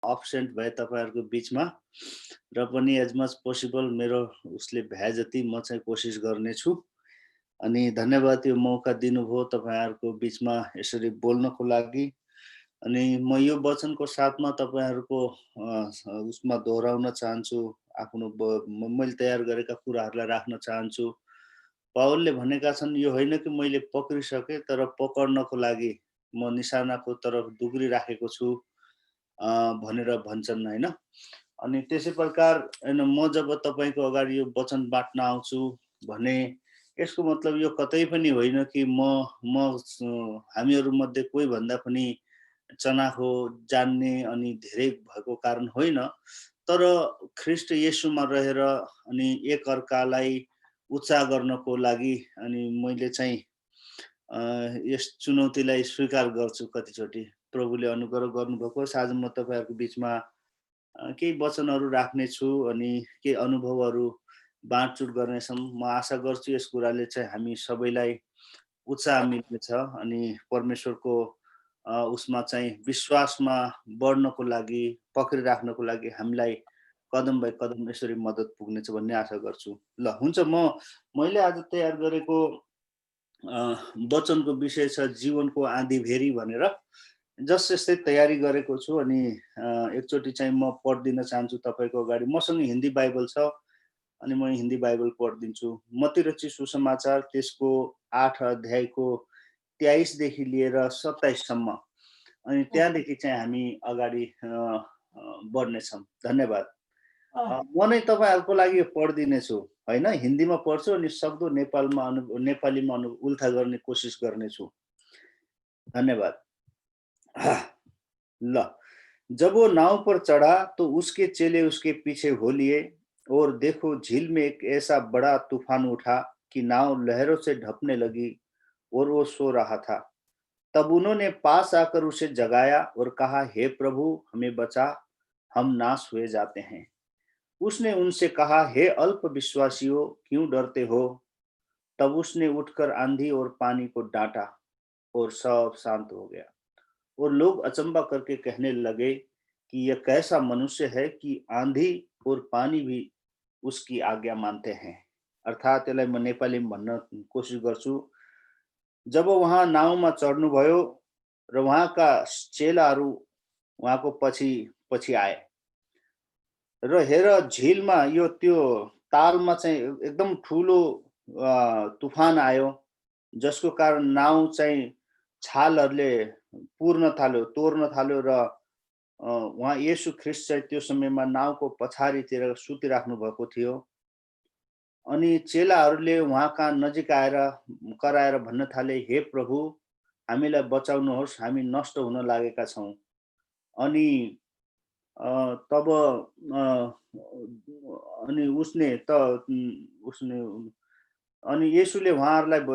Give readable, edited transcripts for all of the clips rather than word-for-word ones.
Absent भए तपाईँहरूको बिचमा र पनि एज मच पोसिबल मेरो उसले भ्याए जति म चाहिँ कोसिस गर्नेछु। अनि धन्यवाद यो मौका दिनुभयो तपाईँहरूको बिचमा यसरी बोल्नको लागि। अनि म यो वचनको साथमा तपाईँहरूको उसमा दोहोऱ्याउन चाहन्छु, आफ्नो मैले तयार गरेका कुराहरूलाई राख्न चाहन्छु। पावलले भनेका छन्, यो होइन कि मैले पक्रिसकेँ तर पकड्नको लागि म निशानाको तरफ दुग्री राखेको छु भनेर भन्छन् होइन। अनि त्यसै प्रकार म जब तपाईँको अगाडि यो वचन बाँड्न आउँछु भने यसको मतलब यो कतै पनि होइन कि हामीहरूमध्ये कोही भन्दा पनि चनाखो जान्ने अनि धेरै भएको कारण होइन, तर ख्रीष्ट येशूमा रहेर अनि एक अर्कालाई उत्साह गर्नको लागि अनि मैले चाहिँ यस चुनौतीलाई स्वीकार गर्छु कतिचोटि। प्रभुले अनुग्रह गर्नुभएको आज म तपाईँहरूको बिचमा केही वचनहरू राख्नेछु अनि केही अनुभवहरू बाँडचुँड गर्नेछौँ। म आशा गर्छु यस कुराले चाहिँ हामी सबैलाई उत्साह मिल्नेछ अनि परमेश्वरको उसमा चाहिँ विश्वासमा बढ्नको लागि, पक्रिराख्नको लागि हामीलाई कदम बाई कदम यसरी मद्दत पुग्नेछ भन्ने आशा गर्छु। ल हुन्छ, मैले आज तयार गरेको वचनको विषय छ जीवनको आँधीभेरी भनेर। जस यस्तै तयारी गरेको छु अनि एकचोटि चाहिँ म पढिदिन चाहन्छु तपाईँको अगाडि। मसँग हिन्दी बाइबल छ अनि म हिन्दी बाइबल पढिदिन्छु। मत्ती रचित सुसमाचार त्यसको 8 अध्यायको 23 देखि लिएर 27 सम्म। अनि त्यहाँदेखि चाहिँ हामी अगाडि बढ्नेछौँ। धन्यवाद। म नै तपाईँहरूको लागि पढिदिनेछु होइन, हिन्दीमा पढ्छु अनि सक्दो नेपालीमा उल्था गर्ने कोसिस गर्नेछु। धन्यवाद। ल, जब वो नाव पर चढ़ा तो उसके चेले उसके पीछे हो लिए और देखो झील में एक ऐसा बड़ा तूफान उठा कि नाव लहरों से ढपने लगी और वो सो रहा था। तब उन्होंने पास आकर उसे जगाया और कहा, हे प्रभु हमें बचा, हम नाश हुए जाते हैं। उसने उनसे कहा, हे अल्प विश्वासियों, क्यों डरते हो? तब उसने उठकर आंधी और पानी को डांटा और सब शांत हो गया। और लोग अचंभा करके कहने लगे कि यह कैसा मनुष्य है कि आंधी और पानी भी उसकी आज्ञा मानते हैं। अर्थात् यसलाई म नेपालीमा भन्न कोसिस गर्छु। जब उहाँ नाउँमा चढ्नुभयो र उहाँका चेलाहरू उहाँको पछि पछि आए र हेर झिलमा यो त्यो तालमा चाहिँ एकदम ठुलो तुफान आयो, जसको कारण नाउ चाहिँ छालहरूले पुर्न थाल्यो, तोड्न थाल्यो र उहाँ येशू ख्रिस्ट चाहिँ त्यो समयमा नाउको पछाडितिर सुतिराख्नु भएको थियो। अनि चेलाहरूले उहाँका नजिक आएर कराएर भन्न थाले, हे प्रभु हामीलाई बचाउनुहोस्, हामी नष्ट हुन लागेका छौँ। अनि तब अनि उसले अनि येशूले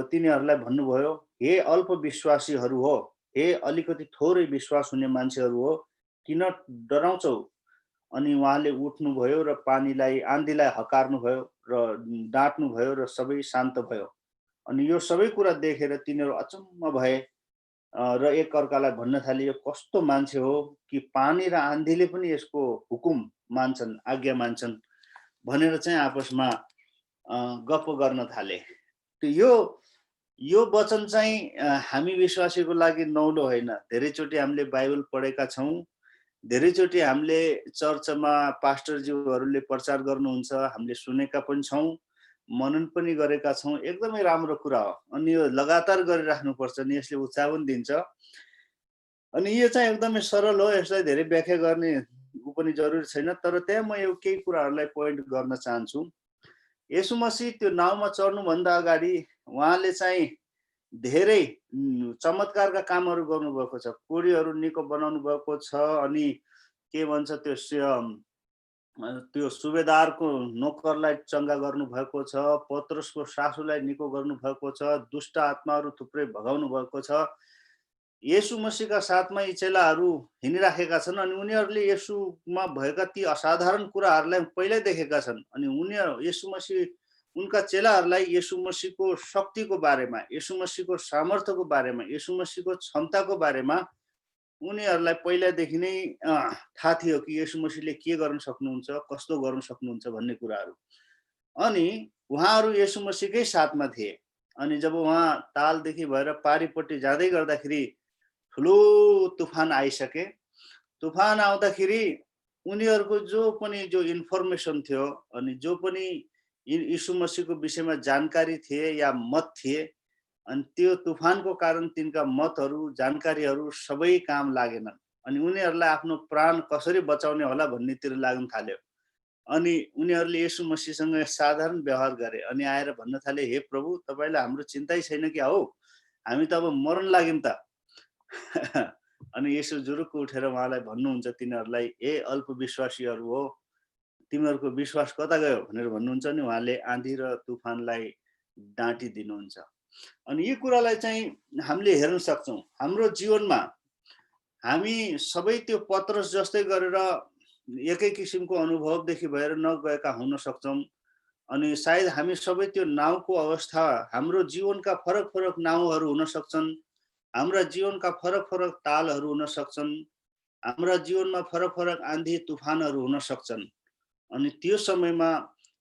तिनीहरूलाई भन्नुभयो, हे अल्प विश्वासीहरू हो, हे अलिकति थोरै विश्वास हुने मान्छेहरू हो, किन डराउँछौ? अनि उहाँले उठ्नुभयो र आँधीलाई हकार्नुभयो र डाँट्नुभयो र सबै शान्त भयो। अनि यो सबै कुरा देखेर तिनीहरू अचम्म भए र एक अर्कालाई भन्न थाले, यो कस्तो मान्छे हो कि पानी र आँधीले पनि यसको हुकुम मान्छन्, आज्ञा मान्छन् भनेर चाहिँ आपसमा गफ गर्न थाले। यो वचन चाहिँ हामी विश्वासीको लागि नौलो होइन। धेरैचोटि हामीले बाइबल पढेका छौँ, धेरैचोटि हामीले चर्चमा पास्टरज्यूहरूले प्रचार गर्नुहुन्छ, हामीले सुनेका पनि छौँ, मनन पनि गरेका छौँ। एकदमै राम्रो कुरा हो अनि यो लगातार गरिराख्नुपर्छ नि, यसले उत्साह पनि दिन्छ। अनि यो चाहिँ एकदमै सरल हो, यसलाई धेरै व्याख्या गर्ने पनि जरुरी छैन। तर त्यहाँ म यो केही कुराहरूलाई पोइन्ट गर्न चाहन्छु। येशू मसीह त्यो नाउँमा चढ्नुभन्दा अगाडि उहाँले चाहिँ धेरै चमत्कारका कामहरू गर्नुभएको छ। कोढीहरू निको बनाउनु भएको छ अनि के भन्छ त्यो सुबेदारको नोकरलाई चङ्गा गर्नुभएको छ, पत्रुसको सासूलाई निको गर्नुभएको छ, दुष्ट आत्माहरू थुप्रै भगाउनु भएको छ। येशू मसीहका साथमा यी चेलाहरू हिँडिराखेका छन् अनि उनीहरूले येशूमा भएका ती असाधारण कुराहरूलाई पहिल्यै देखेका छन्। अनि येशू मसीह उनका चेलाहरूलाई येशू मसीहको शक्तिको बारेमा, येशू मसीहको सामर्थ्यको बारेमा, येशू मसीहको क्षमताको बारेमा उनीहरूलाई पहिलादेखि नै थाहा थियो कि येशू मसीहले के गर्न सक्नुहुन्छ, कस्तो गर्न सक्नुहुन्छ भन्ने कुराहरू। अनि उहाँहरू येशू मसीहकै साथमा थिए। अनि जब उहाँ तालदेखि भएर पारीपट्टि जाँदै गर्दाखेरि ठुलो तुफान आइसके। तुफान आउँदाखेरि उनीहरूको जो इन्फर्मेसन थियो अनि जो पनि यीशु मसीहको विषयमा जानकारी थिए या मत थिए, अनि त्यो तुफानको कारण तिनका मतहरू, जानकारीहरू सबै काम लागेनन्। अनि उनीहरूलाई आफ्नो प्राण कसरी बचाउने होला भन्नेतिर लाग्न थाल्यो। अनि उनीहरूले येशू मसीहसँग साधारण व्यवहार गरे अनि आएर भन्न थाले, हे प्रभु, तपाईँलाई हाम्रो चिन्तै छैन क्या हो, हामी त अब मर्न लाग्यौँ त। अनि येशू जुरुक्क उठेर उहाँलाई भन्नुहुन्छ तिनीहरूलाई, ए अल्पविश्वासीहरू हो, तिमीहरूको विश्वास कता गयो भनेर भन्नुहुन्छ नि उहाँले आँधी र तुफानलाई डाँटिदिनुहुन्छ। अनि यो कुरालाई चाहिँ हामीले हेर्न सक्छौँ। हाम्रो जीवनमा हामी सबै त्यो पत्रस जस्तै गरेर एकै किसिमको अनुभवदेखि भएर नगएका हुन सक्छौँ। अनि सायद हामी सबै त्यो नाउँको अवस्था, हाम्रो जीवनका फरक फरक नाउँहरू हुन सक्छन्, हाम्रा जीवनका फरक फरक तालहरू हुन सक्छन्, हाम्रा जीवनमा फरक फरक आँधी तुफानहरू हुन सक्छन्। अनि त्यो समयमा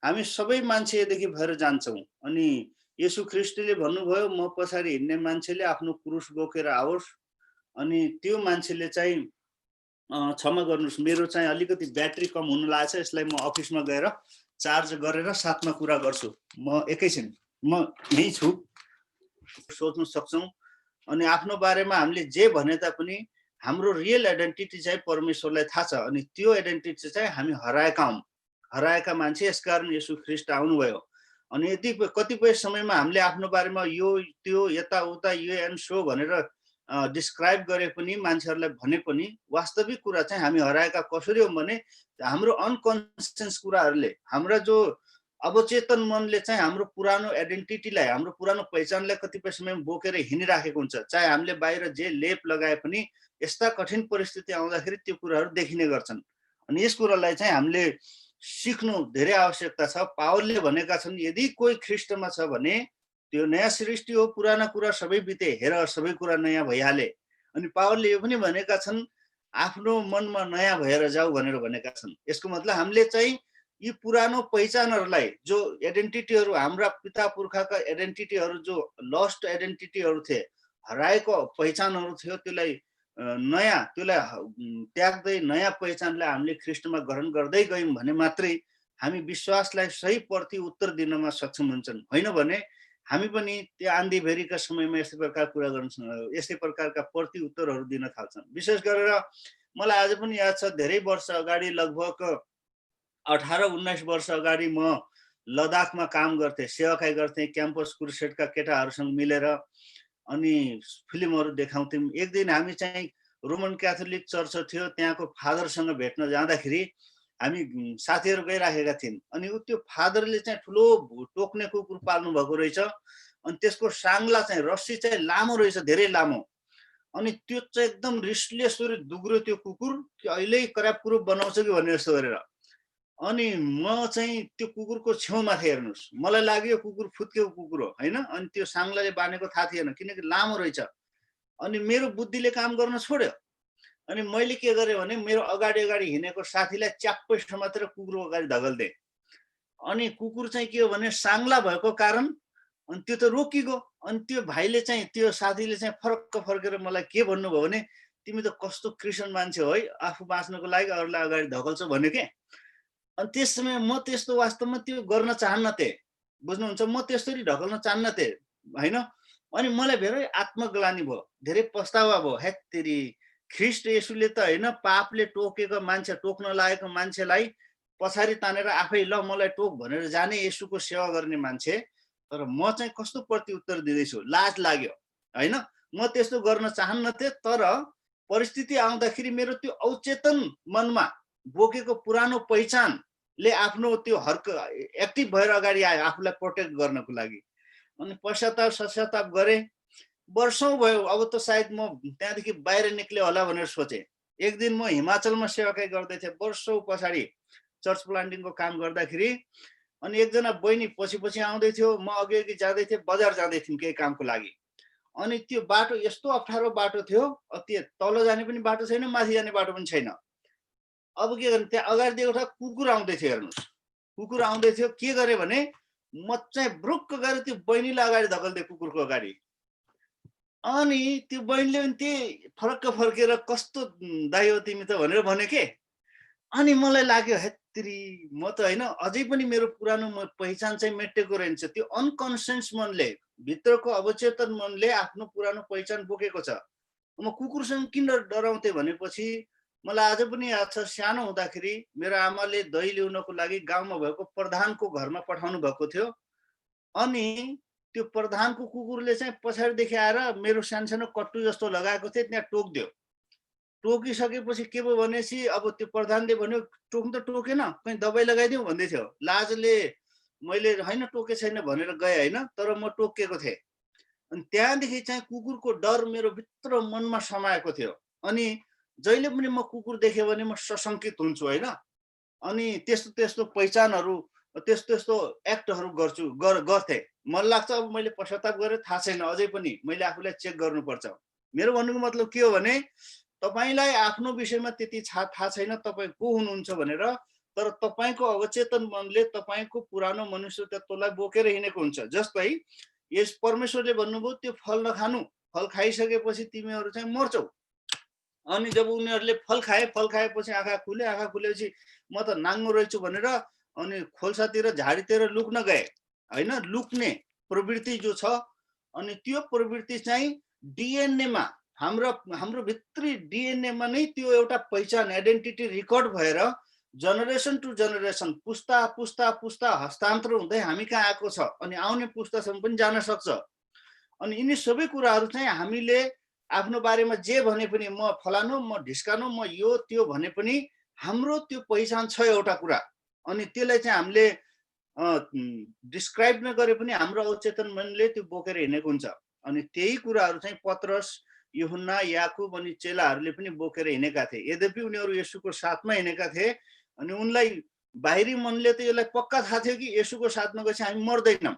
हामी सबै मान्छेदेखि भएर जान्छौँ। अनि येशू ख्रीष्टले भन्नुभयो, म पछाडि हिँड्ने मान्छेले आफ्नो क्रुस बोकेर आओस्। अनि त्यो मान्छेले चाहिँ क्षमा गर्नुहोस्, मेरो चाहिँ अलिकति ब्याट्री कम हुन लागेछ, यसलाई म अफिसमा गएर चार्ज गरेर साथमा कुरा गर्छु। म एकैछिन, म यहीँ छु। सोच्न सक्छौँ। अनि आफ्नो बारेमा हामीले जे भने तापनि हाम्रो रियल आइडेन्टिटी चाहिँ परमेश्वरलाई थाहा छ। अनि त्यो आइडेन्टिटी चाहिँ हामी हराएका मान्छे, यसकारण येशू ख्रीष्ट आउनुभयो। अनि यदि कतिपय समयमा हामीले आफ्नो बारेमा यो त्यो यताउता यो एन्ड सो भनेर डिस्क्राइब गरे पनि, मान्छेहरूलाई भने पनि, वास्तविक कुरा चाहिँ हामी हराएका कसरी हो भने हाम्रो अनकन्सियस कुराहरूले, हाम्रा जो अवचेतन मनले चाहिँ हाम्रो पुरानो आइडेन्टिटीलाई, हाम्रो पुरानो पहिचानलाई कतिपय समय बोकेर हिँडिराखेको हुन्छ। चाहे हामीले बाहिर जे लेप लगाए पनि यस्ता कठिन परिस्थिति आउँदाखेरि त्यो कुराहरू देखिने गर्छन्। अनि यस कुरालाई चाहिँ हामीले सिक्नु धेरै आवश्यकता छ। पावलले भनेका छन्, यदि कोही ख्रीष्टमा छ भने त्यो नयाँ सृष्टि हो, पुराना कुरा सबै बिते, हेर सबै कुरा नयाँ भइहाले। अनि पावलले यो पनि भनेका छन्, आफ्नो मनमा नयाँ भएर जाऊ भनेर भनेका छन्। यसको मतलब हामीले चाहिँ यी पुरानो पहिचानहरूलाई, जो आइडेन्टिटीहरू, हाम्रा पिता पुर्खाका आइडेन्टिटीहरू, जो लस्ट आइडेन्टिटीहरू थिए, हराएको पहिचानहरू थियो, त्यसलाई त्याग्दै नयाँ पहिचानलाई हामीले ख्रीष्टमा ग्रहण गर्दै गयौँ भने मात्रै हामी विश्वासलाई सही प्रति उत्तर दिनमा सक्षम हुन्छन्। होइन भने हामी पनि त्यो आन्धी भेरीका समयमा यस्तै प्रकारका प्रति उत्तरहरू दिन थाल्छन्। विशेष गरेर मलाई आज पनि याद छ, धेरै वर्ष अगाडि, लगभग 18-19 वर्ष अगाडि म लद्दाखमा काम गर्थेँ, सेवाकाई गर्थेँ, क्याम्पस क्रुसेडका केटाहरूसँग मिलेर। अनि फिल्महरू देखाउँथ्यौँ। एक दिन हामी चाहिँ रोमन क्याथोलिक चर्च थियो, त्यहाँको फादरसँग भेट्न जाँदाखेरि हामी साथीहरू गइराखेका थियौँ। अनि त्यो फादरले चाहिँ ठुलो टोक्ने कुकुर पाल्नु भएको रहेछ। अनि त्यसको साङ्ला चाहिँ, रस्सी चाहिँ लामो रहेछ, धेरै लामो। अनि त्यो चाहिँ एकदम रिसले यसरी दुग्रो त्यो कुकुर, कि अहिले कराप कुरो बनाउँछ कि भन्ने जस्तो गरेर। अनि म चाहिँ त्यो कुकुरको छेउमा थिएँ। हेर्नुहोस्, मलाई लाग्यो कुकुर फुत्केको कुकुर हो, होइन? अनि त्यो साङ्लाले बानेको थाहा थिएन, किनकि लामो रहेछ। अनि मेरो बुद्धिले काम गर्न छोड्यो। अनि मैले के गरेँ भने मेरो अगाडि हिँडेको साथीलाई च्याप्पै समातेर कुकुरको अगाडि धगल्दिएँ। अनि कुकुर चाहिँ के हो भने साङ्ला भएको कारण अनि त्यो त रोकिगयो। अनि त्यो भाइले चाहिँ, त्यो साथीले चाहिँ फरक्क फर्केर मलाई के भन्नुभयो भने, तिमी त कस्तो क्रिस्चियन मान्छे हो है, आफू बाँच्नको लागि अरूलाई अगाडि धगल्छौ भन्यो के। अनि त्यस समय म त्यस्तो वास्तवमा त्यो गर्न चाहन्नथे, बुझ्नुहुन्छ? म त्यसरी ढकल्न चाहन्नथे, होइन? अनि मलाई धेरै आत्मग्लानी भयो, धेरै पस्तावा भयो। हेत्तेरी, ख्रीष्ट येशूले त होइन, पापले टोकेको मान्छे, टोक्न लागेको मान्छेलाई पछाडि तानेर आफै ल मलाई टोक भनेर जाने येशूको सेवा गर्ने मान्छे, तर म चाहिँ कस्तो प्रत्युत्तर दिँदैछु, लाज लाग्यो, होइन? म त्यस्तो गर्न चाहन्नथे, तर परिस्थिति आउँदाखेरि मेरो त्यो अवचेतन मनमा बोकेको पुरानो पहिचानले आफ्नो त्यो हर्क एक्टिभ भएर अगाडि आयो, आफूलाई प्रोटेक्ट गर्नको लागि। अनि पश्चाताप गरेँ। वर्षौँ भयो, अब त सायद म त्यहाँदेखि बाहिर निक्ले होला भनेर सोचेँ। एक दिन म हिमाचलमा सेवाकाई गर्दै थिएँ, वर्षौँ पछाडि चर्च प्लान्टिङको काम गर्दाखेरि। अनि एकजना बहिनी पछि आउँदै थियो, म अघि जाँदै थिएँ, बजार जाँदै थियौँ केही कामको लागि। अनि त्यो बाटो यस्तो अप्ठ्यारो बाटो थियो, त्यो तल जाने पनि बाटो छैन, माथि जाने बाटो पनि छैन। अब के गर्ने, त्यहाँ अगाडि एउटा कुकुर आउँदै थियो हेर्नुहोस्। कुकुर आउँदै थियो, के गरे भने म चाहिँ ब्रुक्क गएर त्यो बहिनीलाई अगाडि धकल्दिएँ कुकुरको अगाडि। अनि त्यो बहिनीले पनि त्यही फरक्क फर्केर कस्तो दाइ हो तिमी त भनेर भन्यो के। अनि मलाई लाग्यो हेत्तेरी म त होइन अझै पनि मेरो पुरानो पहिचान चाहिँ मेटेको रहन्छ। त्यो अनकन्सियस मनले, भित्रको अवचेतन मनले आफ्नो पुरानो पहिचान बोकेको छ। म कुकुरसँग किन डराउँथे भनेपछि मलाई आज पनि याद छ, सानो हुँदाखेरि मेरो आमाले दही ल्याउनको लागि गाउँमा भएको प्रधानको घरमा पठाउनु भएको थियो। अनि त्यो प्रधानको कुकुरले चाहिँ पछाडिदेखि आएर मेरो सानसानो कट्टु जस्तो लगाएको थियो, त्यहाँ टोकिदियो। टोकिसकेपछि के भयो भनेपछि अब त्यो प्रधानले भन्यो टोक्नु त टोकेन, कहीँ दबाई लगाइदिउँ भन्दै थियो। लाजले मैले होइन टोके छैन भनेर गएँ होइन, तर म टोकेको थिएँ। अनि त्यहाँदेखि चाहिँ कुकुरको डर मेरो भित्र मनमा समाएको थियो। अनि जहिले पनि म कुकुर देखेँ भने म सशङ्कित हुन्छु होइन। अनि त्यस्तो त्यस्तो पहिचानहरू, त्यस्तो त्यस्तो एक्टहरू गर्थेँ। मलाई लाग्छ अब मैले पश्चाताप गरेँ थाहा छैन, अझै पनि मैले आफूलाई चेक गर्नुपर्छ। मेरो भन्नुको मतलब के हो भने तपाईलाई आफ्नो विषयमा त्यति थाहा छैन तपाईँ को हुनुहुन्छ भनेर, तर तपाईँको अवचेतन मनले तपाईँको पुरानो मनुष्य तत्त्वलाई बोकेर हिँडेको हुन्छ। जस्तै यस परमेश्वरले भन्नुभयो त्यो फल नखानु, फल खाइसकेपछि तिमीहरू चाहिँ मर्छौ। अनि जब उनीहरूले फल खाएपछि आँखा खुलेपछि म त नाङ्गो रहेछु भनेर अनि खोल्सातिर झाडीतिर लुक्न गए होइन। लुक्ने प्रवृत्ति जो छ, अनि त्यो प्रवृत्ति चाहिँ डिएनएमा हाम्रो भित्री डिएनएमा नै त्यो एउटा पहिचान आइडेन्टिटी रिकर्ड भएर जेनेरेसन टु जेनेरेसन पुस्ता पुस्ता पुस्ता हस्तान्तरण हुँदै हामी कहाँ आएको छ अनि आउने पुस्तासम्म पनि जान सक्छ। अनि यिनी सबै कुराहरू चाहिँ हामीले आफ्नो बारेमा जे भने पनि म फलानु, म ढिस्कानु, म यो त्यो भने पनि हाम्रो त्यो पहिचान छ एउटा कुरा। अनि त्यसलाई चाहिँ हामीले डिस्क्राइब नगरे पनि हाम्रो अवचेतन मनले त्यो बोकेर हिँडेको हुन्छ। अनि त्यही कुराहरू चाहिँ पत्रस, यूहन्ना, याकुब अनि चेलाहरूले पनि बोकेर हिँडेका थिए। यद्यपि उनीहरू येशूको साथमा हिँडेका थिए अनि उनलाई बाहिरी मनले त यसलाई पक्का थाहा थियो कि येशूको साथमा गएपछि हामी मर्दैनौँ।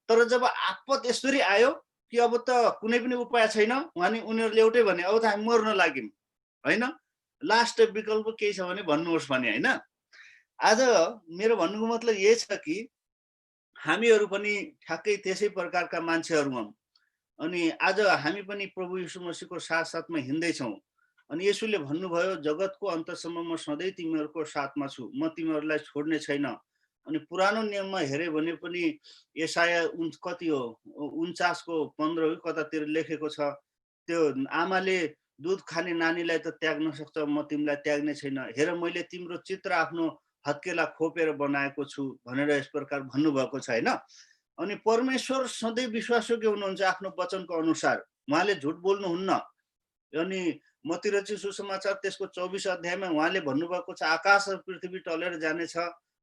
तर जब आपत यसरी आयो कि अब त कुनै पनि उपाय छैन, अनि उनीहरूले एउटै भने अब त हामी मर्न लाग्यौँ होइन, लास्ट विकल्प केही छ भने भन्नुहोस् भने होइन। आज मेरो भन्नुको मतलब यही छ कि हामीहरू पनि ठ्याक्कै त्यसै प्रकारका मान्छेहरू हौँ। अनि आज हामी पनि प्रभु यीशु मसीहको साथमा हिँड्दैछौँ। अनि येशूले भन्नुभयो जगतको अन्तसम्म म सधैँ तिमीहरूको साथमा छु, म तिमीहरूलाई छोड्ने छैन। अनि पुरानो नियममा हेऱ्यो भने पनि यशाया कति हो 49:15 कतातिर लेखेको छ, त्यो आमाले दुध खाने नानीलाई त त्याग्न सक्छ, म तिमीलाई त्याग्ने छैन। हेर मैले तिम्रो चित्र आफ्नो हत्केला खोपेर बनाएको छु भनेर यस प्रकार भन्नुभएको छ होइन। अनि परमेश्वर सधैँ विश्वासयोग्य हुनुहुन्छ आफ्नो वचनको अनुसार, उहाँले झुट बोल्नुहुन्न। अनि मत्ती रचित सुसमाचार त्यसको 24 अध्यायमा उहाँले भन्नुभएको छ आकाश र पृथ्वी टलेर जानेछ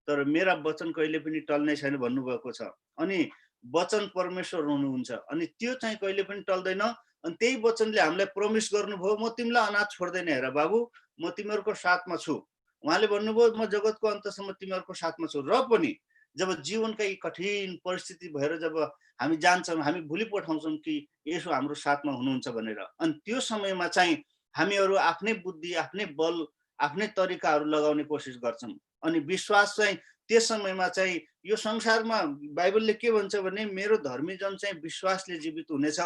तर मेरा वचन कहिले पनि टल्ने छैन भन्नुभएको छ। अनि वचन परमेश्वर हुनुहुन्छ अनि त्यो चाहिँ कहिले पनि टल्दैन। अनि त्यही वचनले हामीलाई प्रमिस गर्नुभयो म तिमीलाई अनाथ छोड्दैन, हेर बाबु म तिमीहरूको साथमा छु। उहाँले भन्नुभयो म जगतको अन्तसम्म तिमीहरूको साथमा छु। र पनि जब जीवनका यी कठिन परिस्थिति भएर जब हामी जान्छौँ, हामी भुलि पठाउँछौँ कि यसो हाम्रो साथमा हुनुहुन्छ भनेर। अनि त्यो समयमा चाहिँ हामीहरू आफ्नै बुद्धि, आफ्नै बल, आफ्नै तरिकाहरू लगाउने कोसिस गर्छौँ। अनि विश्वास चाहिँ त्यस समयमा चाहिँ यो संसारमा बाइबलले के भन्छ भने मेरो धर्मीजन चाहिँ विश्वासले जीवित हुनेछ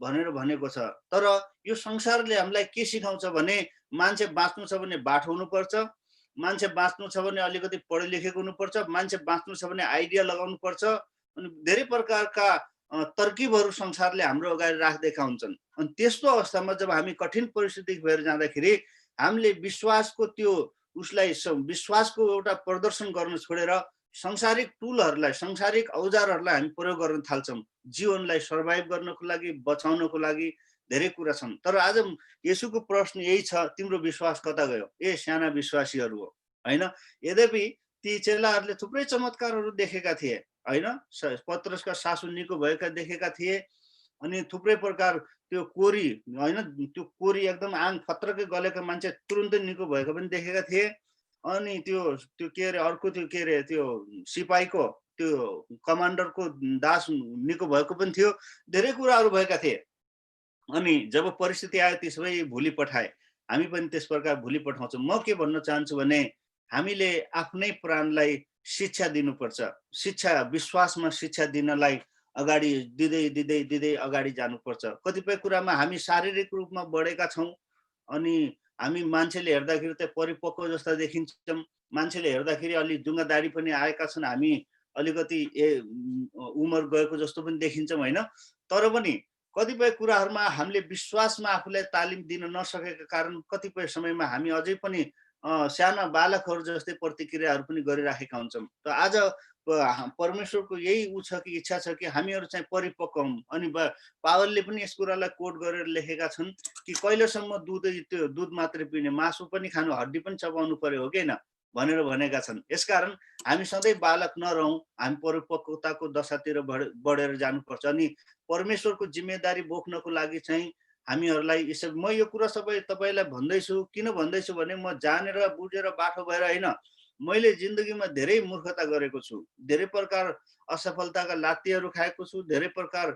भनेर भनेको छ। तर यो संसारले हामीलाई के सिकाउँछ भने मान्छे बाँच्नु छ भने बाठो हुनुपर्छ, मान्छे बाँच्नु छ भने अलिकति पढे लेखेको हुनुपर्छ, मान्छे बाँच्नु छ भने आइडिया लगाउनु पर्छ। अनि धेरै प्रकारका तरकिबहरू संसारले हाम्रो अगाडि राखिदिएका हुन्छन्। अनि त्यस्तो अवस्थामा जब हामी कठिन परिस्थिति भएर जाँदाखेरि हामीले विश्वासको त्यो उसलाई विश्वासको एउटा प्रदर्शन गर्न छोडेर सांसारिक टुलहरूलाई, सांसारिक औजारहरूलाई हामी प्रयोग गर्न थाल्छौँ जीवनलाई सर्भाइभ गर्नको लागि, बचाउनको लागि। धेरै कुरा छन्। तर आज येशूको प्रश्न यही छ, तिम्रो विश्वास कता गयो ए साना विश्वासीहरू हो होइन। यद्यपि ती चेलाहरूले थुप्रै चमत्कारहरू देखेका थिए होइन, पत्रसका सासु निको भएका देखेका थिए। अनि थुप्रै प्रकार त्यो कोरी होइन, त्यो कोरी एकदम आङ फत्रकै गलेका मान्छे तुरुन्तै निको भएको पनि देखेका थिए। अनि त्यो के अरे अर्को त्यो के अरे त्यो सिपाहीको त्यो कमान्डरको दास निको भएको पनि थियो। धेरै कुराहरू भएका थिए। अनि जब परिस्थिति आयो त्यसै भुली पठाए, हामी पनि त्यस प्रकार भुली पठाउँछौँ। म के भन्न चाहन्छु भने हामीले आफ्नै प्राणलाई शिक्षा दिनुपर्छ। शिक्षा विश्वासमा शिक्षा दिनलाई अगाडि दिँदै अगाडि जानुपर्छ। कतिपय कुरामा हामी शारीरिक रूपमा बढेका छौँ अनि हामी मान्छेले हेर्दाखेरि चाहिँ परिपक्व जस्ता देखिन्छौँ। मान्छेले हेर्दाखेरि अलि जुङ्गा दाढी पनि आएका छन्। हामी अलिकति उमेर गएको जस्तो पनि देखिन्छौँ होइन? तर पनि कतिपय कुराहरूमा हामीले विश्वासमा आफूलाई तालिम दिन नसकेका कारण कतिपय समयमा हामी अझै पनि साना बालकहरू जस्तै प्रतिक्रियाहरू पनि गरिराखेका हुन्छौँ। त आज परमेश्वरको यही उ छ कि इच्छा छ कि हामीहरू चाहिँ परिपक्व हौँ। अनि पावलले पनि यस कुरालाई कोट गरेर लेखेका छन् कि कहिलेसम्म त्यो दुध मात्रै पिउने, मासु पनि खानु, हड्डी पनि चबाउनु पर्यो हो कि होइन भनेर भनेका छन्। यसकारण हामी सधैँ बालक नरहौँ, हामी परिपक्वताको दशातिर बढेर जानुपर्छ। अनि परमेश्वरको जिम्मेदारी बोक्नको लागि चाहिँ हामीहरूलाई म यो कुरा सबै तपाईँलाई भन्दैछु, किन भन्दैछु भने म जानेर बुझेर बाठो भएर होइन, मैले जिन्दगीमा धेरै मूर्खता गरेको छु, धेरै प्रकार असफलताका लात्तीहरू खाएको छु, धेरै प्रकार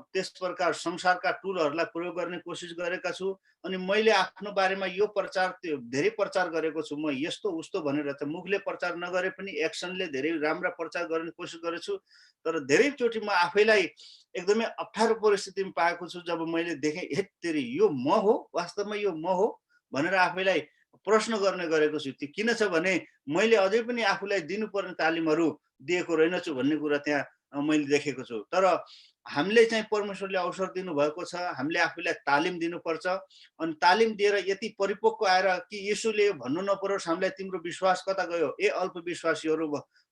त्यस प्रकार संसारका टुलहरूलाई प्रयोग गर्ने कोसिस गरेका छु। अनि मैले आफ्नो बारेमा यो प्रचार त्यो धेरै प्रचार गरेको छु, म यस्तो उस्तो भनेर त मुखले प्रचार नगरे पनि एक्सनले धेरै राम्रा प्रचार गर्ने कोसिस गरेछु। तर धेरैचोटि म आफैलाई एकदमै अप्ठ्यारो परिस्थितिमा पाएको छु जब मैले देखेँ हेत तेरी यो म हो, वास्तवमा यो म हो भनेर आफैलाई प्रश्न गर्ने गरेको छु। त्यो किन छ भने मैले अझै पनि आफूलाई दिनुपर्ने तालिमहरू दिएको रहेनछु भन्ने कुरा त्यहाँ मैले देखेको छु। तर हामीले चाहिँ परमेश्वरले अवसर दिनुभएको छ, हामीले आफूलाई तालिम दिनुपर्छ। अनि तालिम दिएर यति परिपक्व आएर कि यसुले यो भन्नु नपरोस् हामीलाई, तिम्रो विश्वास कता गयो ए अल्पविश्वासीहरू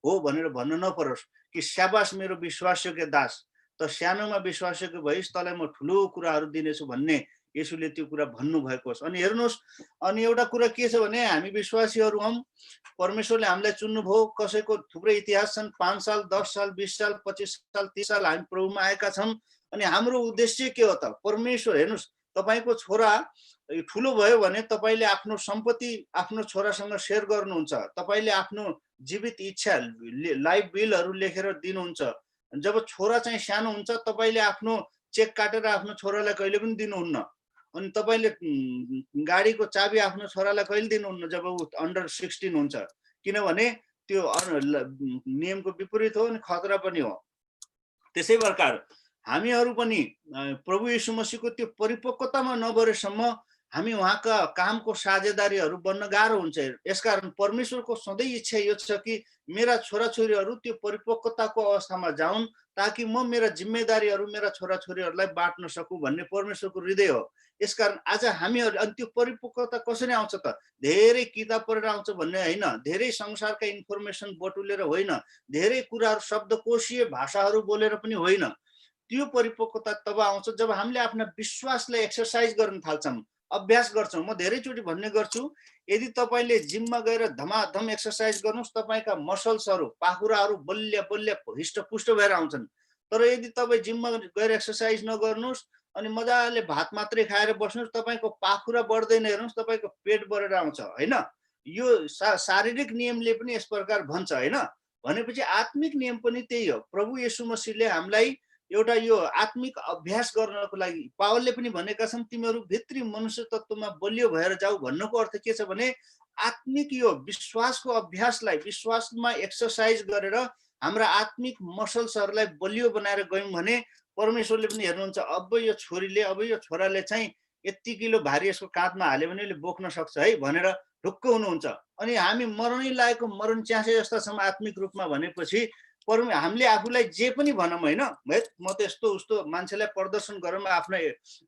हो भनेर भन्नु नपरोस् कि स्याबास मेरो विश्वासयोग्य दास, त सानोमा विश्वासयोग्य भइस्, तँलाई म ठुलो कुराहरू दिनेछु भन्ने यसुले त्यो कुरा भन्नुभएको होस्। अनि हेर्नुहोस्, अनि एउटा कुरा के छ भने हामी विश्वासीहरू हौँ, परमेश्वरले हामीलाई चुन्नुभयो। कसैको थुप्रै इतिहास छन्, 5 साल 10 साल 20 साल 25 साल 30 साल हामी प्रभुमा आएका छौँ। अनि हाम्रो उद्देश्य के हो त? परमेश्वर हेर्नुहोस्, तपाईँको छोरा ठुलो भयो भने तपाईँले आफ्नो सम्पत्ति आफ्नो छोरासँग सेयर गर्नुहुन्छ, तपाईँले आफ्नो जीवित इच्छा लाइफ बिलहरू लेखेर दिनुहुन्छ। जब छोरा चाहिँ सानो हुन्छ तपाईँले आफ्नो चेक काटेर आफ्नो छोरालाई कहिले पनि दिनुहुन्न। अनि तपाईँले गाडीको चाबी आफ्नो छोरालाई कहिले दिनुहुन्न जब ऊ अन्डर 16 हुन्छ, किनभने त्यो नियमको विपरीत हो अनि खतरा पनि हो। त्यसै प्रकार हामीहरू पनि प्रभु यीशु मसीहको त्यो परिपक्वतामा नबढेसम्म हामी उहाँका कामको साझेदारीहरू बन्न गाह्रो हुन्छ। यसकारण परमेश्वरको सधैँ इच्छा यो छ कि मेरा छोराछोरीहरू त्यो परिपक्वताको अवस्थामा जाउन्, ताकि म मेरा जिम्मेदारीहरू मेरा छोराछोरीहरूलाई बाँट्न सकूँ भन्ने परमेश्वरको हृदय हो। यसकारण आज हामीहरू अनि त्यो परिपक्वता कसरी आउँछ त? धेरै किताब पढेर आउँछ भन्ने होइन, धेरै संसारका इन्फर्मेसन बटुलेर होइन, धेरै कुराहरू शब्दकोशीय भाषाहरू बोलेर पनि होइन। त्यो परिपक्वता तब आउँछ जब हामीले आफ्ना विश्वासलाई एक्सर्साइज गर्न थाल्छौँ, अभ्यास गर्छौँ। म धेरैचोटि भन्ने गर्छु, यदि तपाईँले जिममा गएर धमाधम एक्सर्साइज गर्नुहोस्, तपाईँका मसल्सहरू पाखुराहरू बलिया बलिया हिष्टपुष्ट भएर आउँछन्। तर यदि तपाईँ जिममा गएर एक्सर्साइज नगर्नुहोस् अनि मजाले भात मात्रै खाएर बस्नुहोस्, तपाईँको पाखुरा बढ्दैन। हेर्नुहोस्, तपाईँको पेट बढेर आउँछ होइन। यो शारीरिक नियमले पनि यस प्रकार भन्छ होइन। भनेपछि आत्मिक नियम पनि त्यही हो। प्रभु येशू मसीहले हामीलाई एउटा यो आत्मिक अभ्यास गर्नको लागि पावलले पनि भनेका छन्, तिमीहरू भित्री मनुष्य तत्वमा बलियो भएर जाऊ भन्नको अर्थ के छ भने आत्मिक यो विश्वासको अभ्यासलाई विश्वासमा एक्सर्साइज गरेर हाम्रा आत्मिक मसल्सहरूलाई बलियो बनाएर गयौँ भने परमेश्वरले पनि हेर्नुहुन्छ, अब यो छोरीले अब यो छोराले चाहिँ यति किलो भारी यसको काँधमा हाल्यो भने यसले बोक्न सक्छ है भनेर ढुक्क हुनुहुन्छ। अनि हामी मर्नै लागेको मरण च्यासे जस्ता छौँ आत्मिक रूपमा भनेपछि हामीले आफूलाई जे पनि भनौँ होइन, है म त यस्तो उस्तो मान्छेलाई प्रदर्शन गरौँ आफ्नो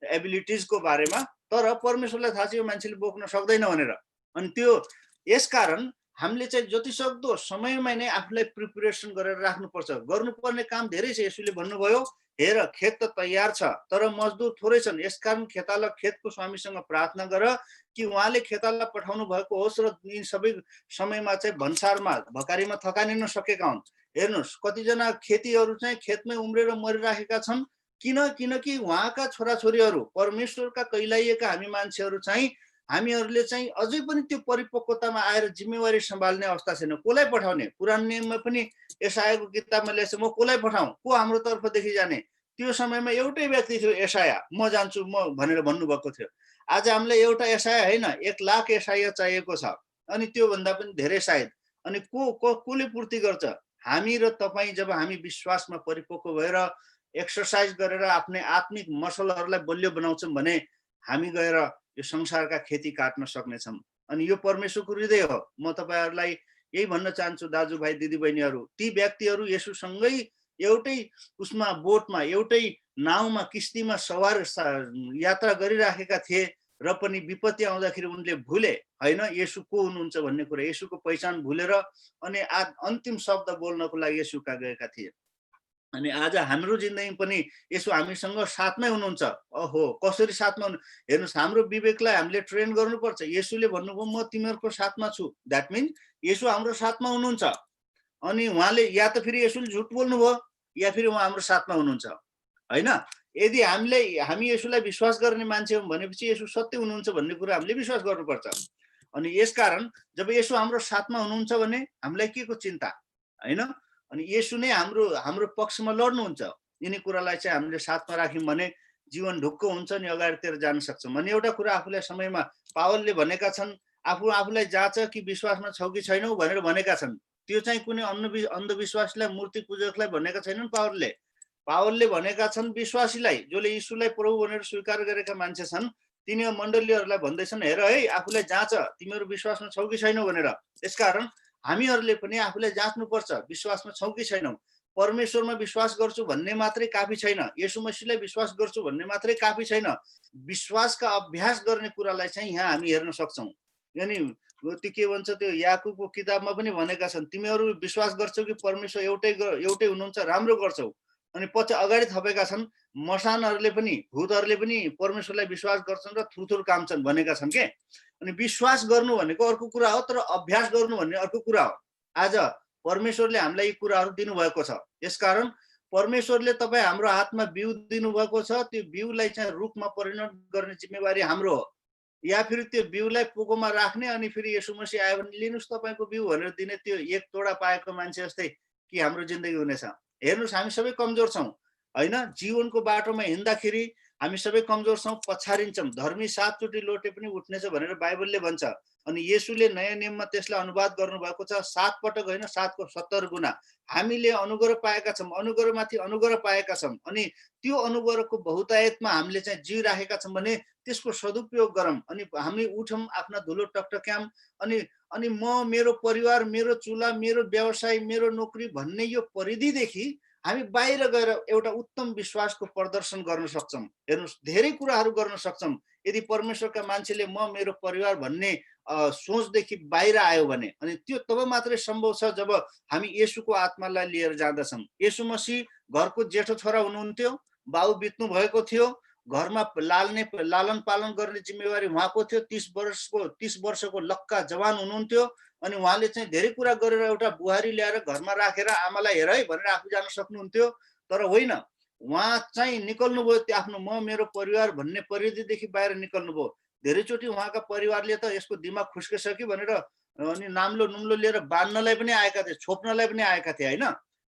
एबिलिटिजको बारेमा, तर परमेश्वरलाई थाहा छ यो मान्छेले बोक्न सक्दैन भनेर। अनि त्यो यसकारण हामीले चाहिँ जतिसक्दो समयमा नै आफूलाई प्रिपरेसन गरेर राख्नुपर्छ। गर्नुपर्ने काम धेरै छ। यसुले भन्नुभयो, हेर खेत त तयार छ तर मजदुर थोरै छन्, यसकारण खेताला खेतको स्वामीसँग प्रार्थना गर कि उहाँले खेताला पठाउनु भएको होस् र यी सबै समयमा चाहिँ भन्सारमा भकारीमा थकानिन सकेका हुन्। हेर्नुहोस्, कतिजना खेतीहरू चाहिँ खेतमै उम्रेर मरिराखेका छन्। किनकि उहाँका छोराछोरीहरू परमेश्वरका कैलाइएका हामी मान्छेहरू चाहिँ हामीहरूले चाहिँ अझै पनि त्यो परिपक्वतामा आएर जिम्मेवारी सम्हाल्ने अवस्था छैन। कसलाई पठाउने? पुरानो नियममा पनि यशायाको किताबमा लेख्छ, म कसलाई पठाउँ, को हाम्रो तर्फदेखि जाने? त्यो समयमा एउटै व्यक्ति थियो यशाया, म जान्छु म भनेर भन्नुभएको थियो। आज हामीलाई एउटा यशाया होइन 1,00,000 यशाया चाहिएको छ, अनि त्योभन्दा पनि धेरै सायद। अनि कसले पूर्ति गर्छ? हामी र तपाईँ जब हामी विश्वासमा परिपक्व भएर एक्सर्साइज गरेर आफ्नै आत्मिक मसलहरूलाई बलियो बनाउँछौँ भने हामी गएर यो संसारका खेती काट्न सक्नेछौँ। अनि यो परमेश्वरको हृदय हो। म तपाईँहरूलाई यही भन्न चाहन्छु दाजुभाइ दिदीबहिनीहरू, ती व्यक्तिहरू येशूसँगै एउटै उसमा बोटमा एउटै नाउँमा किस्तीमा सवार यात्रा गरिराखेका थिए र पनि विपत्ति आउँदाखेरि उनले भुले होइन येशू को हुनुहुन्छ भन्ने कुरा, येशूको पहिचान भुलेर अनि अन्तिम शब्द बोल्नको लागि येशू कहाँ गएका थिए। अनि आज हाम्रो जिन्दगी पनि यसो हामीसँग साथमै हुनुहुन्छ। ओहो कसरी साथमा हुनु, हेर्नुहोस् हाम्रो विवेकलाई हामीले ट्रेन गर्नुपर्छ। येशूले भन्नुभयो म तिमीहरूको साथमा छु, द्याट मिन्स येशू हाम्रो साथमा हुनुहुन्छ। अनि उहाँले या त फेरि येशूले झुट बोल्नुभयो या फेरि उहाँ हाम्रो साथमा हुनुहुन्छ होइन। यदि हामी येशूलाई विश्वास गर्ने मान्छे हौँ भनेपछि येशू सत्य हुनुहुन्छ भन्ने कुरा हामीले विश्वास गर्नुपर्छ। अनि यसकारण जब येशू हाम्रो साथमा हुनुहुन्छ भने हामीलाई के को चिन्ता होइन। अनि येशू नै हाम्रो पक्षमा लड्नुहुन्छ। यिनी कुरालाई चाहिँ हामीले साथमा राख्यौँ भने जीवन ढुक्क हुन्छ नि अगाडितिर जान सक्छौँ। अनि एउटा कुरा आफूलाई समयमा पावलले भनेका छन्, आफूलाई जाँच कि विश्वासमा छौ कि छैनौ भनेर भनेका छन्। त्यो चाहिँ कुनै अन्धविश्वासलाई मूर्ति पूजकलाई भनेका छैनन् पावलले भनेका छन् विश्वासीलाई, जसले यीशुलाई प्रभु भनेर स्वीकार गरेका मान्छे छन्, तिनी मण्डलीहरूलाई भन्दैछन् हेर है आफूलाई जाँच तिमीहरू विश्वासमा छौ कि छैनौ भनेर। यसकारण हामीहरूले पनि आफूलाई जाँच्नुपर्छ विश्वासमा छौ कि छैनौ। परमेश्वरमा विश्वास गर्छु भन्ने मात्रै काफी छैन, येशू मसीहलाई विश्वास गर्छु भन्ने मात्रै काफी छैन। विश्वासका अभ्यास गर्ने कुरालाई चाहिँ यहाँ हामी हेर्न सक्छौँ। अनि त्यो के भन्छ, त्यो याकुबको किताबमा पनि भनेका छन् तिमीहरू विश्वास गर्छौ कि परमेश्वर एउटै हुनुहुन्छ, राम्रो गर्छौ। अनि पछि अगाडि थपेका छन् मसानहरूले पनि भूतहरूले पनि परमेश्वरलाई विश्वास गर्छन् र थुरथुर काम्छन् भनेका छन् के। अनि विश्वास गर्नु भनेको अर्को कुरा हो, तर अभ्यास गर्नु भन्ने अर्को कुरा हो। आज परमेश्वरले हामीलाई यी कुराहरू दिनुभएको छ। यसकारण परमेश्वरले तपाईँ हाम्रो हातमा बिउ दिनुभएको छ, त्यो बिउलाई चाहिँ रुखमा परिणत गर्ने जिम्मेवारी हाम्रो हो। या फेरि त्यो बिउलाई पोकोमा राख्ने अनि फेरि येशू मसीह आयो भने लिनुहोस् तपाईँको बिउ भनेर दिने त्यो एक तोडा पाएको मान्छे जस्तै कि हाम्रो जिन्दगी हुनेछ। हेर्नुहोस् हामी सबै कमजोर छौँ होइन। जीवनको बाटोमा हिँड्दाखेरि हामी सबै कमजोर छौँ, पछारिन्छौँ। धर्मी 7 चोटि लोटे पनि उठ्नेछ भनेर बाइबलले भन्छ। अनि येशूले नयाँ नियममा त्यसलाई अनुवाद गर्नुभएको छ 7 पटक होइन 7 को 70 गुणा। हामीले अनुग्रह पाएका छौँ, अनुग्रहमाथि अनुग्रह पाएका छौँ। अनि त्यो अनुग्रहको बहुतायतमा हामीले चाहिँ जिइराखेका छौँ भने त्यसको सदुपयोग गरौँ। अनि हामी उठौँ आफ्ना धुलो टकटक्याम अनि म मेरो परिवार मेरो चुला मेरो व्यवसाय मेरो नोकरी भन्ने यो परिधिदेखि हामी बाहिर गएर एउटा उत्तम विश्वासको प्रदर्शन गर्न सक्छौँ। हेर्नुहोस् धेरै कुराहरू गर्न सक्छौँ यदि परमेश्वरका मान्छेले म मेरो परिवार भन्ने सोचदेखि बाहिर आयो भने। अनि त्यो तब मात्रै सम्भव छ जब हामी येशूको आत्मालाई लिएर जाँदछौँ। येशू मसीह घरको जेठो छोरा हुनुहुन्थ्यो, बाउ बित्नु भएको थियो, घरमा लालन पालन गर्ने जिम्मेवारी उहाँको थियो। 30 वर्षको लक्का जवान हुनुहुन्थ्यो। अनि उहाँले चाहिँ धेरै कुरा गरेर एउटा बुहारी ल्याएर घरमा राखेर आमालाई हेर है भनेर आफू जान सक्नुहुन्थ्यो, तर होइन। उहाँ चाहिँ निकल्नुभयो त्यो आफ्नो म मेरो परिवार भन्ने परिधिदेखि बाहिर निकल्नुभयो। धेरैचोटि उहाँका परिवारले त यसको दिमाग खुस्किसक्यो भनेर अनि नाम्लो नुम्लो लिएर बाँध्नलाई पनि आएका थिए, छोप्नलाई पनि आएका थिए होइन।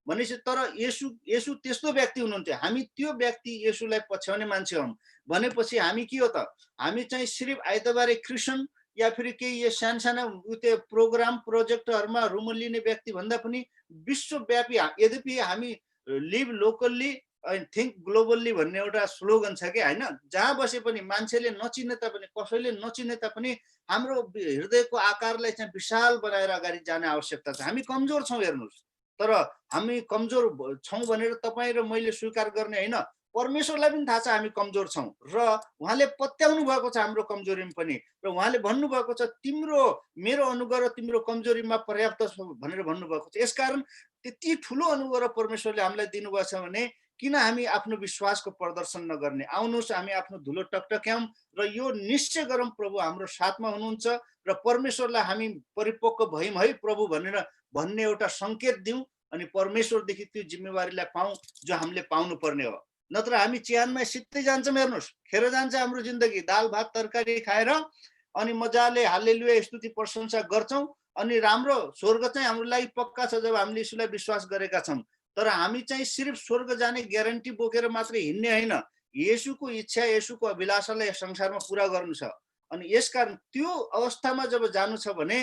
भनेपछि तर येशू त्यस्तो व्यक्ति हुनुहुन्थ्यो। हामी त्यो व्यक्ति येशूलाई पछ्याउने मान्छे हौँ भनेपछि हामी के हो त, हामी चाहिँ सिर्फ आइतबारे क्रिस्चियन या फेरि केही यो सानसाना त्यो प्रोग्राम प्रोजेक्टहरूमा रुम लिने व्यक्ति भन्दा पनि विश्वव्यापी। यद्यपि हामी live locally and think globally भन्ने एउटा स्लोगन छ कि होइन। जहाँ बसे पनि मान्छेले नचिने तापनि कसैले नचिने तापनि हाम्रो हृदयको आकारलाई चाहिँ विशाल बनाएर अगाडि जाने आवश्यकता छ। हामी कमजोर छौँ हेर्नुहोस्, तर हामी कमजोर छौँ भनेर तपाईँ र मैले स्वीकार गर्ने होइन। परमेश्वरलाई पनि थाहा छ हामी कमजोर छौँ र उहाँले पत्याउनु भएको छ हाम्रो कमजोरीमा पनि। र उहाँले भन्नुभएको छ तिम्रो मेरो अनुग्रह तिम्रो कमजोरीमा पर्याप्त छ भनेर भन्नुभएको छ। यसकारण त्यति ठुलो अनुग्रह परमेश्वरले हामीलाई दिनुभएको छ भने किन हामी आफ्नो विश्वासको प्रदर्शन नगर्ने। आउनुहोस् हामी आफ्नो धुलो टकटक्याउँ र यो निश्चय गरौँ प्रभु हाम्रो साथमा हुनुहुन्छ र परमेश्वरलाई हामी परिपक्व भयौँ है प्रभु भनेर भन्ने एउटा सङ्केत दिउँ। अनि परमेश्वरदेखि त्यो जिम्मेवारीलाई पाऊँ जो हामीले पाउनु पर्ने हो। नत्र हामी चिहानमा सित्तै जान्छौँ। हेर्नुहोस् खेर जान्छ हाम्रो जिन्दगी। दाल भात तरकारी खाएर अनि मजाले हालेलुया स्तुति प्रशंसा गर्छौँ। अनि राम्रो स्वर्ग चाहिँ हाम्रो लागि पक्का छ जब हामीले यसुलाई विश्वास गरेका छौँ। तर हामी चाहिँ सिर्फ स्वर्ग जाने ग्यारेन्टी बोकेर मात्रै हिँड्ने होइन, येशूको इच्छा येशूको अभिलाषालाई संसारमा पुरा गर्नु छ। अनि यसकारण त्यो अवस्थामा जब जानु छ भने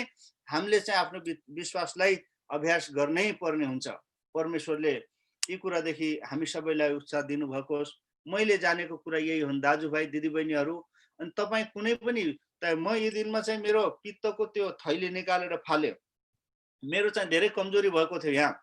हामीले चाहिँ आफ्नो विश्वासलाई अभ्यास गर्नै पर्ने हुन्छ। परमेश्वरले यी कुरादेखि हामी सबैलाई उत्साह दिनुभएको होस्। मैले जानेको कुरा यही हुन् दाजुभाइ दिदीबहिनीहरू। अनि तपाईँ कुनै पनि म यी दिनमा चाहिँ मेरो पित्तको त्यो थैली निकालेर फाल्यो। मेरो चाहिँ धेरै कमजोरी भएको थियो यहाँ,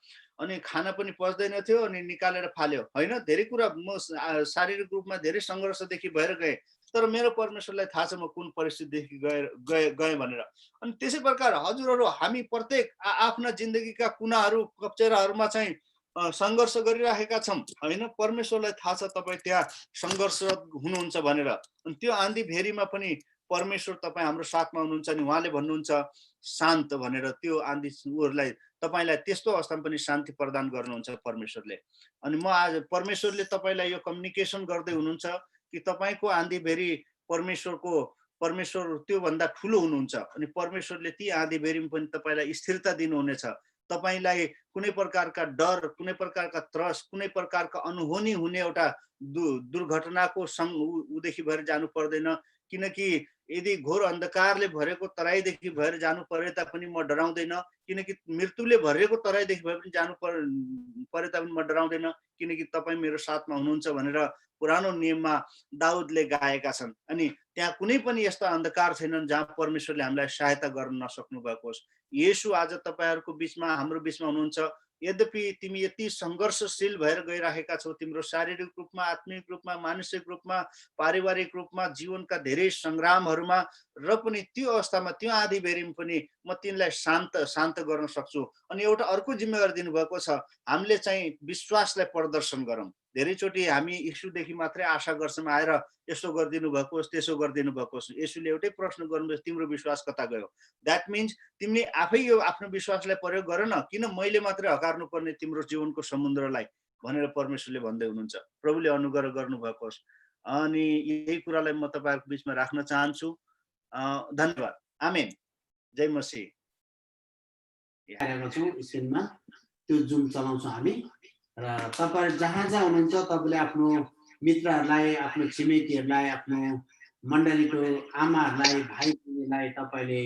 अनि खाना पनि पच्दैन थियो, अनि निकालेर फाल्यो होइन। धेरै कुरा म शारीरिक रूपमा धेरै सङ्घर्षदेखि भएर गएँ, तर मेरो परमेश्वरलाई थाहा छ म कुन परिस्थितिदेखि गएँ भनेर। अनि त्यसै प्रकार हजुरहरू हामी प्रत्येक आफ्ना जिन्दगीका कुनाहरू कप्चेराहरूमा चाहिँ सङ्घर्ष गरिराखेका छौँ होइन। परमेश्वरलाई थाहा छ तपाईँ त्यहाँ सङ्घर्षरत हुनुहुन्छ भनेर। अनि त्यो आँधी भेरीमा पनि परमेश्वर तपाईँ हाम्रो साथमा हुनुहुन्छ। अनि उहाँले भन्नुहुन्छ शान्त भनेर, त्यो आँधीहरूलाई तपाईँलाई त्यस्तो अवस्थामा पनि शान्ति प्रदान गर्नुहुन्छ परमेश्वरले। अनि म आज परमेश्वरले तपाईँलाई यो कम्युनिकेसन गर्दै हुनुहुन्छ कि तपाईँको आँधी भेरी परमेश्वर त्योभन्दा ठुलो हुनुहुन्छ। अनि परमेश्वरले ती आँधी भेरीमा पनि तपाईँलाई स्थिरता दिनुहुनेछ। तपाईँलाई कुनै प्रकारका डर, कुनै प्रकारका त्रस, कुनै प्रकारका अनहोनी हुने एउटा दुर्घटनाको उदेखि भएर जानु पर्दैन। किनकि यदि घोर अन्धकारले भरेको तराईदेखि भएर जानु परे तापनि म डराउँदैन, किनकि मृत्युले भरेको तराईदेखि भए पनि जानु परे तापनि म डराउँदैन, किनकि तपाईँ मेरो साथमा हुनुहुन्छ भनेर पुरानो नियममा दाउदले गाएका छन्। अनि त्यहाँ कुनै पनि यस्ता अन्धकार छैनन् जहाँ परमेश्वरले हामीलाई सहायता गर्न नसक्नु भएको होस्। येशू आज तपाईँहरूको बिचमा, हाम्रो बिचमा हुनुहुन्छ। यद्यपि तिमी यति सङ्घर्षशील भएर गइराखेका छौ, तिम्रो शारीरिक रूपमा, आत्मिक रूपमा, मानसिक रूपमा, पारिवारिक रूपमा, जीवनका धेरै सङ्ग्रामहरूमा, र पनि त्यो अवस्थामा त्यो आँधी बेरीमा पनि म तिमीलाई शान्त गर्न सक्छु। अनि एउटा अर्को जिम्मेवारी दिनुभएको छ, हामीले चाहिँ विश्वासलाई प्रदर्शन गरौँ। धेरैचोटि हामी यीशुदेखि मात्रै आशा गर्छौँ आएर यसो गरिदिनु भएको होस्, त्यसो गरिदिनु भएको होस्। यसुले एउटै प्रश्न गर्नुभयो, तिम्रो विश्वास कता गयो? द्याट मिन्स तिमीले आफै यो आफ्नो विश्वासलाई प्रयोग गर न, किन मैले मात्रै हकार्नु पर्ने तिम्रो जीवनको समुद्रलाई भनेर परमेश्वरले भन्दै हुनुहुन्छ। प्रभुले अनुग्रह गर्नुभएको होस्। अनि यही कुरालाई म तपाईँहरूको बिचमा राख्न चाहन्छु। धन्यवाद। आमेन। जय मसीह। स्क्रिनमा त्यो जुम चलाउँछौँ हामी, र तपाईँ जहाँ जहाँ हुनुहुन्छ तपाईँले आफ्नो मित्रहरूलाई, आफ्नो छिमेकीहरूलाई, आफ्नो मण्डलीको आमाहरूलाई, भाइ बहिनीलाई तपाईँले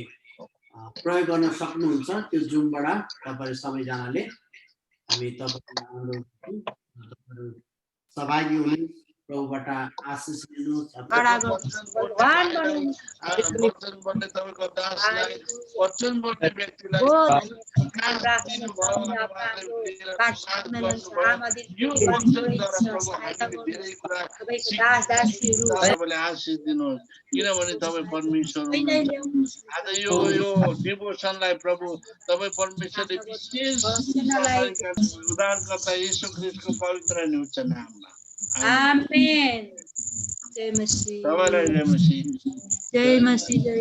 प्रयोग गर्न सक्नुहुन्छ। त्यो जुमबाट तपाईँहरू सबैजनाले हामी तपाईँहरू सहभागी हुनु, प्रभुबाट आशिष लिनु। आशिष दिनुहोस्, किनभने तपाईँ परमेश्वर आज यो डिभोसनलाई प्रभु तपाईँ परमेश्वरले विशेष उद्धारकर्ता येशू ख्रीष्टको पवित्र अनि उच्च नाममा आमेन। जय मसीह। सबैलाई जय मसीह। जय मसीह। जय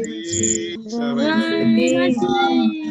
मसीह।